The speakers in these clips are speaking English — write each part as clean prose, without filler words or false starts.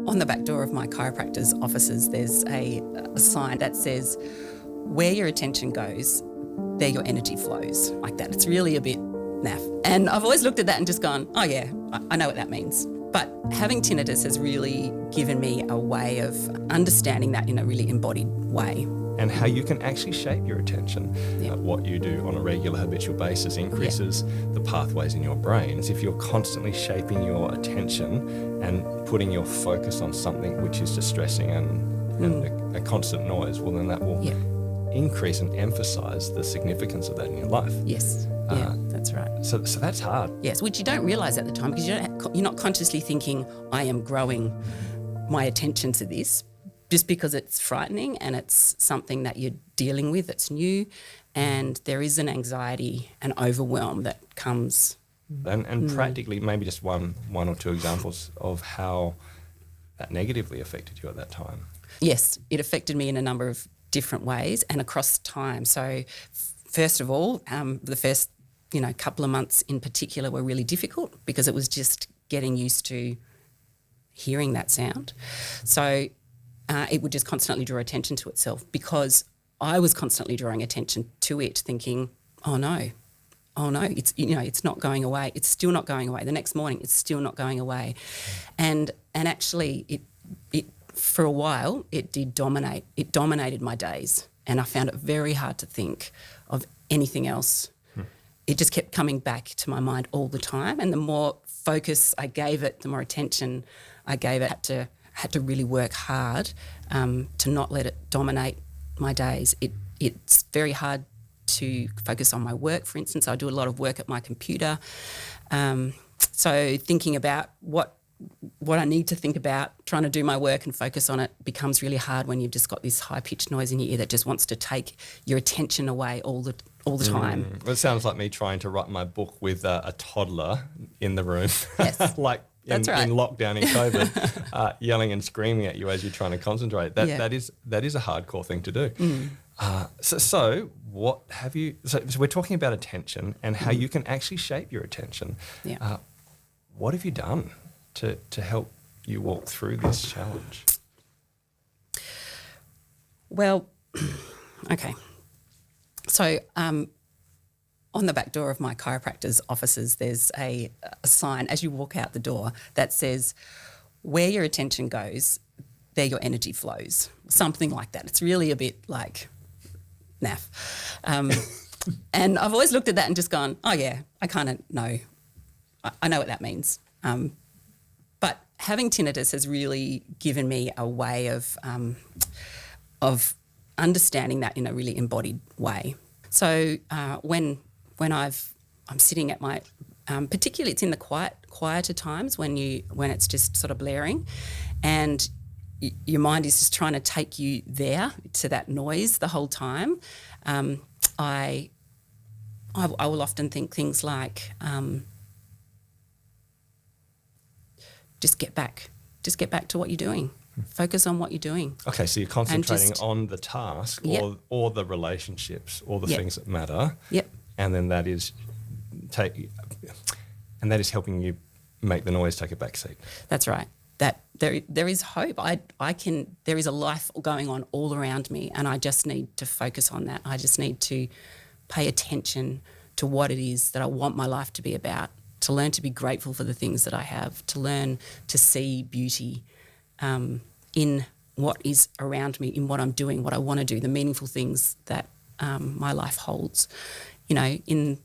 On the back door of my chiropractor's offices, there's a sign that says, where your attention goes, there your energy flows, like that. It's really a bit naff. And I've always looked at that and just gone, oh yeah, I know what that means. But having tinnitus has really given me a way of understanding that in a really embodied way. And how you can actually shape your attention. What you do on a regular habitual basis increases the pathways in your brain. As if you're constantly shaping your attention and putting your focus on something which is distressing and a constant noise, well then that will increase and emphasise the significance of that in your life. Yes, that's right. So that's hard. Yes, which you don't realise at the time because you're not consciously thinking, I am growing my attention to this. Just because it's frightening and it's something that you're dealing with, it's new, and there is an anxiety and overwhelm that comes. And practically, maybe just one or two examples of how that negatively affected you at that time. Yes, it affected me in a number of different ways and across time. So first of all, the first couple of months in particular were really difficult because it was just getting used to hearing that sound. So it would just constantly draw attention to itself because I was constantly drawing attention to it, thinking, oh no, it's not going away. It's still not going away. The next morning, it's still not going away. And actually, it for a while, it did dominate. It dominated my days, and I found it very hard to think of anything else. It just kept coming back to my mind all the time, and the more focus I gave it, the more attention I gave it. Had to really work hard to not let it dominate my days. It's very hard to focus on my work, for instance. I do a lot of work at my computer. So thinking about what I need to think about, trying to do my work and focus on it becomes really hard when you've just got this high-pitched noise in your ear that just wants to take your attention away all the time. Well, it sounds like me trying to write my book with a toddler in the room. Yes. In lockdown in COVID, yelling and screaming at you as you're trying to concentrate. That is a hardcore thing to do. So what have you? So we're talking about attention and how you can actually shape your attention. Yeah. What have you done to help you walk through this challenge? Well, okay. So on the back door of my chiropractor's offices, there's a sign as you walk out the door that says, where your attention goes, there your energy flows. Something like that. It's really a bit like naff. And I've always looked at that and just gone, oh yeah, I kind of know. I know what that means. But having tinnitus has really given me a way of understanding that in a really embodied way. So when I'm sitting at my, particularly it's in the quieter times when it's just sort of blaring, and your mind is just trying to take you there to that noise the whole time. I will often think things like, just get back to what you're doing. Focus on what you're doing. Okay, so you're concentrating on the task or the relationships or the things that matter. Yep. And then that is helping you make the noise take a back seat. That's right. That there is hope. There is a life going on all around me, and I just need to focus on that. I just need to pay attention to what it is that I want my life to be about, to learn to be grateful for the things that I have, to learn to see beauty in what is around me, in what I'm doing, what I want to do, the meaningful things that my life holds. One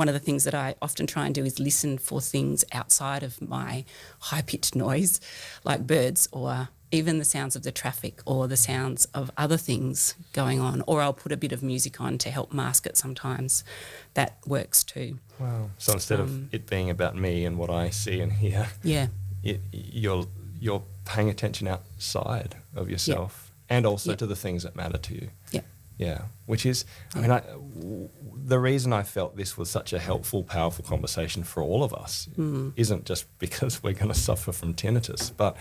of the things that I often try and do is listen for things outside of my high-pitched noise, like birds or even the sounds of the traffic or the sounds of other things going on, or I'll put a bit of music on to help mask it sometimes. That works too. Wow. So instead of it being about me and what I see and hear, you're paying attention outside of yourself and also to the things that matter to you. Yeah. Yeah, which is, the reason I felt this was such a helpful, powerful conversation for all of us isn't just because we're going to suffer from tinnitus, but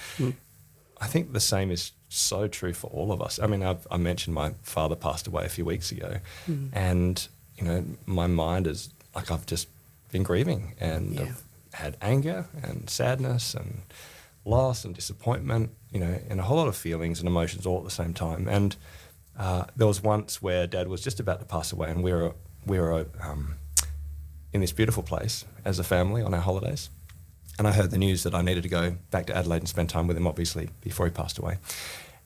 I think the same is so true for all of us. I mean, I mentioned my father passed away a few weeks ago, and, my mind is like I've just been grieving and I've had anger and sadness and loss and disappointment, and a whole lot of feelings and emotions all at the same time. And there was once where Dad was just about to pass away, and we were in this beautiful place as a family on our holidays. And I heard the news that I needed to go back to Adelaide and spend time with him, obviously, before he passed away.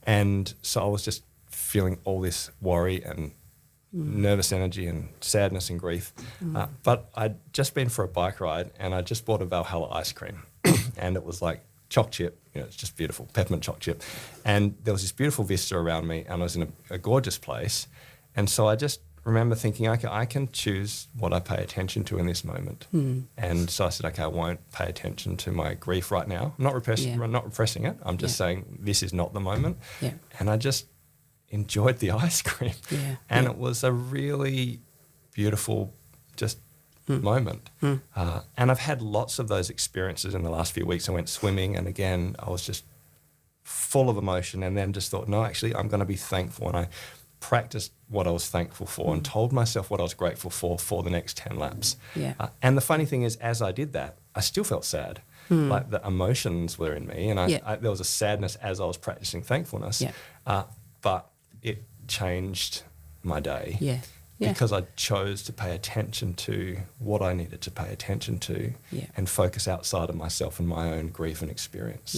And so I was just feeling all this worry and nervous energy and sadness and grief. But I'd just been for a bike ride, and I just bought a Valhalla ice cream. And it was like choc chip, it's just beautiful, peppermint choc chip. And there was this beautiful vista around me, and I was in a gorgeous place. And so I just remember thinking, okay, I can choose what I pay attention to in this moment. And so I said, okay, I won't pay attention to my grief right now. I'm not repressing it. I'm just saying this is not the moment. And I just enjoyed the ice cream. And it was a really beautiful just moment. And I've had lots of those experiences in the last few weeks. I went swimming, and again, I was just full of emotion, and then just thought, no, actually, I'm going to be thankful. And I practiced what I was thankful for and told myself what I was grateful for the next 10 laps. And the funny thing is, as I did that, I still felt sad. Like the emotions were in me, and there was a sadness as I was practicing thankfulness. But it changed my day because I chose to pay attention to what I needed to pay attention to and focus outside of myself and my own grief and experience.